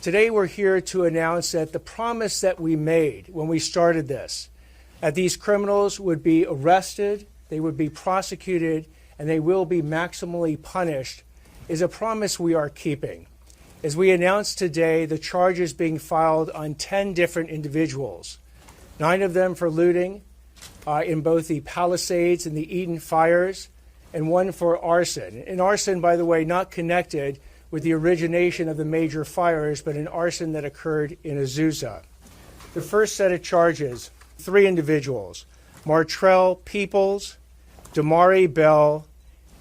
Today we're here to announce that the promise that we made when we started this, that these criminals would be arrested, they would be prosecuted, and they will be maximally punished, is a promise we are keeping. As we announced today, the charges being filed on 10 different individuals, 9 of them for looting in both the Palisades and the Eden fires, and 1 for arson. And arson, by the way, not connected with the origination of the major fires, but an arson that occurred in Azusa. The first set of charges, 3 individuals, Martrell Peoples, Damari Bell,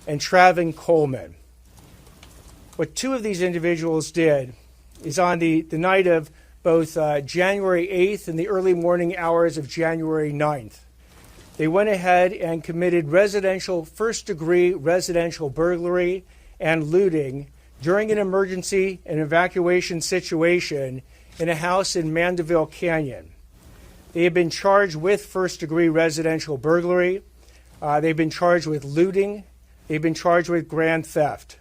and Travin Coleman. What 2 of these individuals did is on the night of both January 8th and the early morning hours of January 9th, they went ahead and committed first-degree residential burglary and looting during an emergency and evacuation situation in a house in Mandeville Canyon. They have been charged with first-degree residential burglary. They've been charged with looting. They've been charged with grand theft.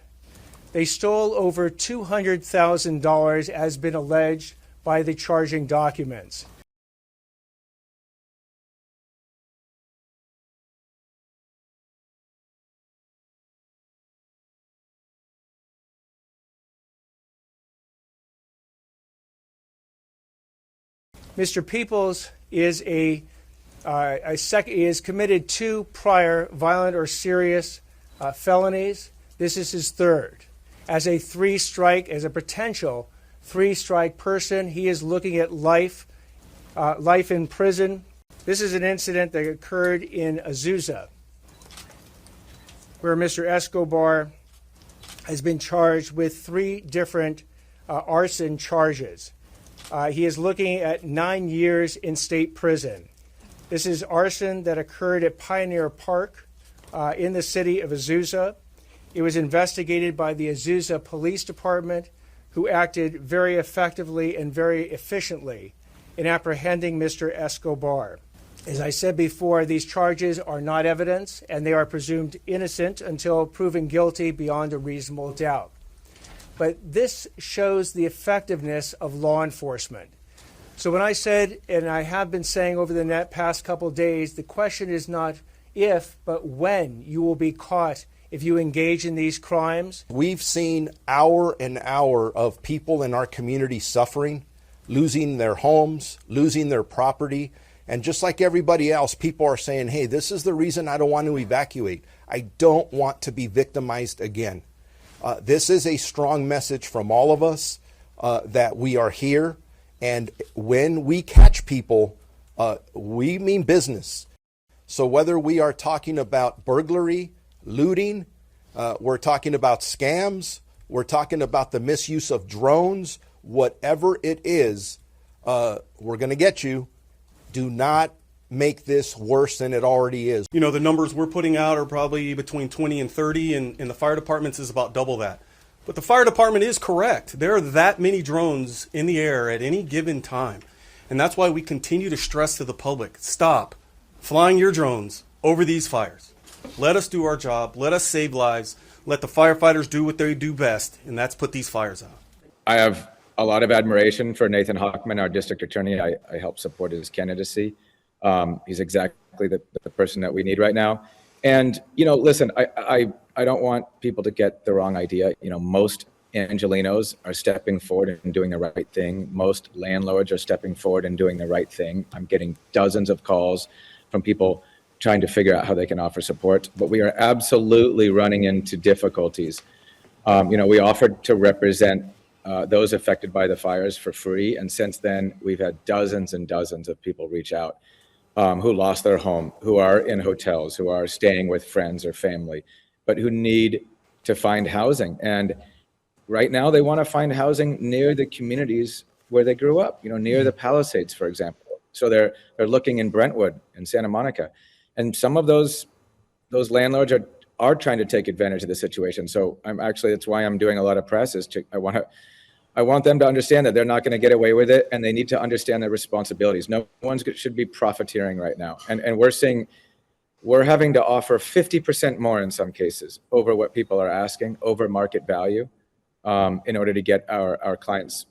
They stole over $200,000 as has been alleged by the charging documents. Mr. Peoples is is committed 2 prior violent or serious felonies. This is his 3rd. As a potential 3-strike person, he is looking at life in prison. This is an incident that occurred in Azusa, where Mr. Escobar has been charged with 3 different arson charges. He is looking at 9 years in state prison. This is arson that occurred at Pioneer Park in the city of Azusa. It was investigated by the Azusa Police Department, who acted very effectively and very efficiently in apprehending Mr. Escobar. As I said before, these charges are not evidence, and they are presumed innocent until proven guilty beyond a reasonable doubt. But this shows the effectiveness of law enforcement. So when I said, and I have been saying over the past couple of days, the question is not if, but when you will be caught if you engage in these crimes. We've seen hour and hour of people in our community suffering, losing their homes, losing their property. And just like everybody else, people are saying, hey, this is the reason I don't want to evacuate. I don't want to be victimized again. This is a strong message from all of us that we are here. And when we catch people, we mean business. So whether we are talking about burglary, looting, we're talking about scams, we're talking about the misuse of drones, whatever it is, we're going to get you. Do not make this worse than it already is. You know, the numbers we're putting out are probably between 20 and 30, and the fire department's is about double that. But the fire department is correct. There are that many drones in the air at any given time. And that's why we continue to stress to the public, stop flying your drones over these fires. Let us do our job. Let us save lives. Let the firefighters do what they do best, and that's put these fires out. I have a lot of admiration for Nathan Hochman, our district attorney. I helped support his candidacy. He's exactly the person that we need right now. And, you know, listen, I don't want people to get the wrong idea. You know, most Angelenos are stepping forward and doing the right thing. Most landlords are stepping forward and doing the right thing. I'm getting dozens of calls from people trying to figure out how they can offer support, but we are absolutely running into difficulties. You know, we offered to represent those affected by the fires for free, and since then we've had dozens and dozens of people reach out who lost their home, who are in hotels, who are staying with friends or family, but who need to find housing. And right now they want to find housing near the communities where they grew up, you know, near the Palisades, for example. So they're looking in Brentwood and Santa Monica. And some of those landlords are trying to take advantage of the situation. So that's why I'm doing a lot of press I want them to understand that they're not going to get away with it, and they need to understand their responsibilities. No one should be profiteering right now. And we're seeing we're having to offer 50% more in some cases over what people are asking, over market value, in order to get our clients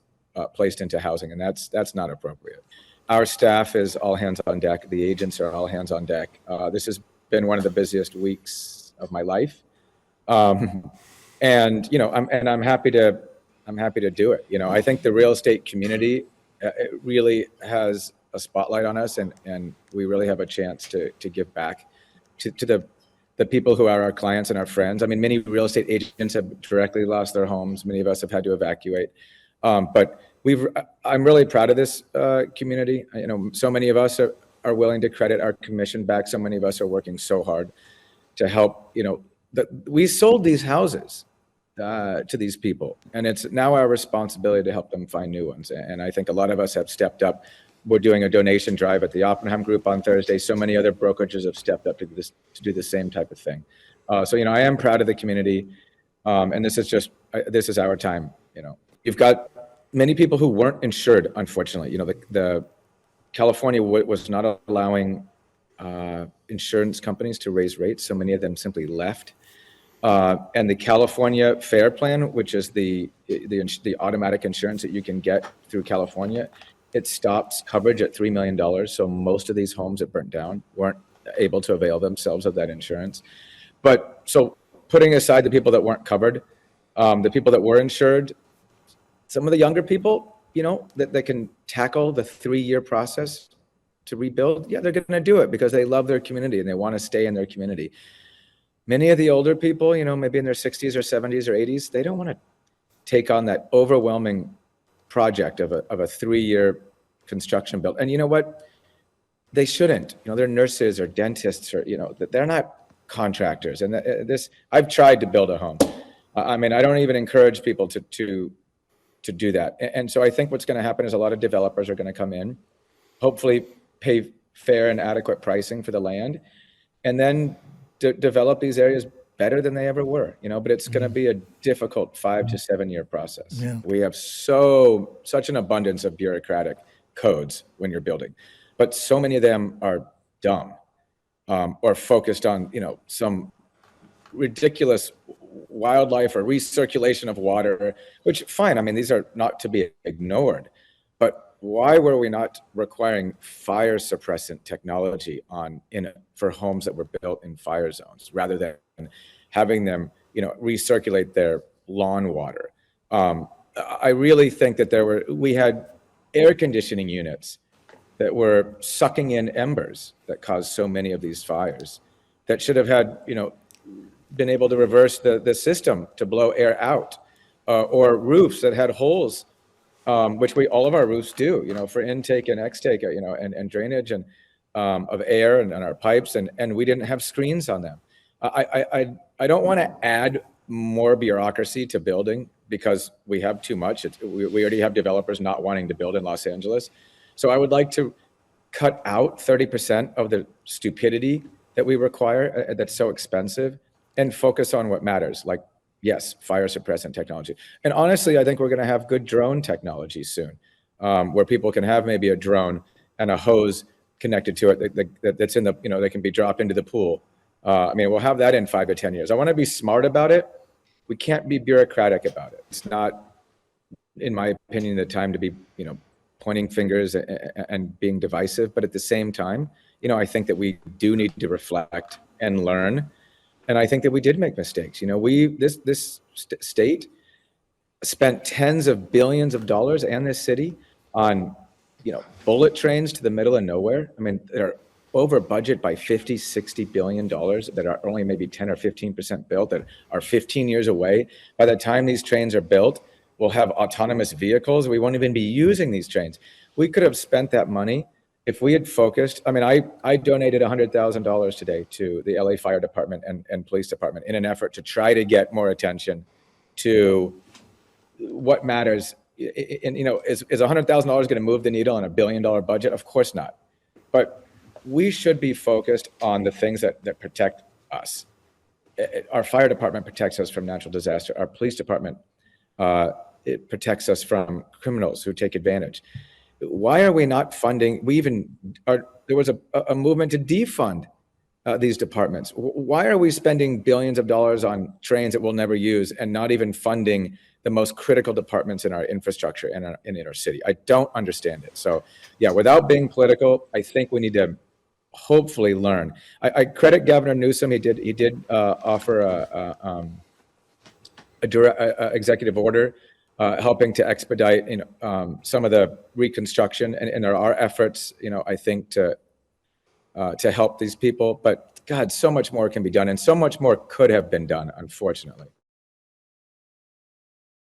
placed into housing, and that's not appropriate. Our staff is all hands on deck. The agents are all hands on deck. This has been one of the busiest weeks of my life, and I'm happy to do it. I think the real estate community it really has a spotlight on us, and we really have a chance to give back to the people who are our clients and our friends. I mean, many real estate agents have directly lost their homes. Many of us have had to evacuate, but I'm really proud of this community. So many of us are willing to credit our commission back. So many of us are working so hard to help. We sold these houses to these people, and it's now our responsibility to help them find new ones. And I think a lot of us have stepped up. We're doing a donation drive at the Oppenheim group on Thursday. So many other brokerages have stepped up to do the same type of thing. So I am proud of the community, and this is our time. You've got many people who weren't insured, unfortunately. The California was not allowing insurance companies to raise rates, so many of them simply left. And the California Fair Plan, which is the automatic insurance that you can get through California, it stops coverage at $3 million. So most of these homes that burnt down weren't able to avail themselves of that insurance. But so putting aside the people that weren't covered, the people that were insured, some of the younger people, that can tackle the 3-year process to rebuild, yeah, they're going to do it because they love their community and they want to stay in their community. Many of the older people, maybe in their 60s or 70s or 80s, they don't want to take on that overwhelming project of a 3-year construction build. And you know what? They shouldn't. They're nurses or dentists, or they're not contractors. And I've tried to build a home. I don't even encourage people to do that. And so I think what's going to happen is a lot of developers are going to come in, hopefully pay fair and adequate pricing for the land, and then develop these areas better than they ever were, but it's going to be a difficult 5 to 7 year process. Yeah. We have such an abundance of bureaucratic codes when you're building, but so many of them are dumb, or focused on, some ridiculous wildlife or recirculation of water, which fine. These are not to be ignored, but why were we not requiring fire suppressant technology for homes that were built in fire zones rather than having them, recirculate their lawn water? I really think that we had air conditioning units that were sucking in embers that caused so many of these fires that should have had, been able to reverse the system to blow air out, or roofs that had holes, which all of our roofs do, for intake and extake, and drainage and of air and our pipes, and we didn't have screens on them. I don't want to add more bureaucracy to building because we have too much. We already have developers not wanting to build in Los Angeles. So I would like to cut out 30% of the stupidity that we require that's so expensive and focus on what matters, like, yes, fire suppressant technology. And honestly, I think we're going to have good drone technology soon, where people can have maybe a drone and a hose connected to it that's in the, they can be dropped into the pool. We'll have that in 5 to 10 years. I want to be smart about it. We can't be bureaucratic about it. It's not, in my opinion, the time to be, pointing fingers and being divisive. But at the same time, I think that we do need to reflect and learn. And I think that we did make mistakes. This state spent tens of billions of dollars, and this city, on, bullet trains to the middle of nowhere. They're over budget by $50-60 billion that are only maybe 10 or 15% built, that are 15 years away. By the time these trains are built, we'll have autonomous vehicles. We won't even be using these trains. We could have spent that money if we had focused. I donated $100,000 today to the LA Fire Department and Police Department in an effort to try to get more attention to what matters. And, is $100,000 going to move the needle on $1 billion budget? Of course not. But we should be focused on the things that protect us. Our fire department protects us from natural disaster. Our police department, it protects us from criminals who take advantage. Why are we not funding? There was a movement to defund these departments? Why are we spending billions of dollars on trains that we'll never use and not even funding the most critical departments in our infrastructure and in our city? I don't understand it. So yeah, without being political, I think we need to hopefully learn. I credit Governor Newsom. He did offer a executive order helping to expedite some of the reconstruction, and there are efforts, I think, to help these people. But God, so much more can be done, and so much more could have been done, unfortunately.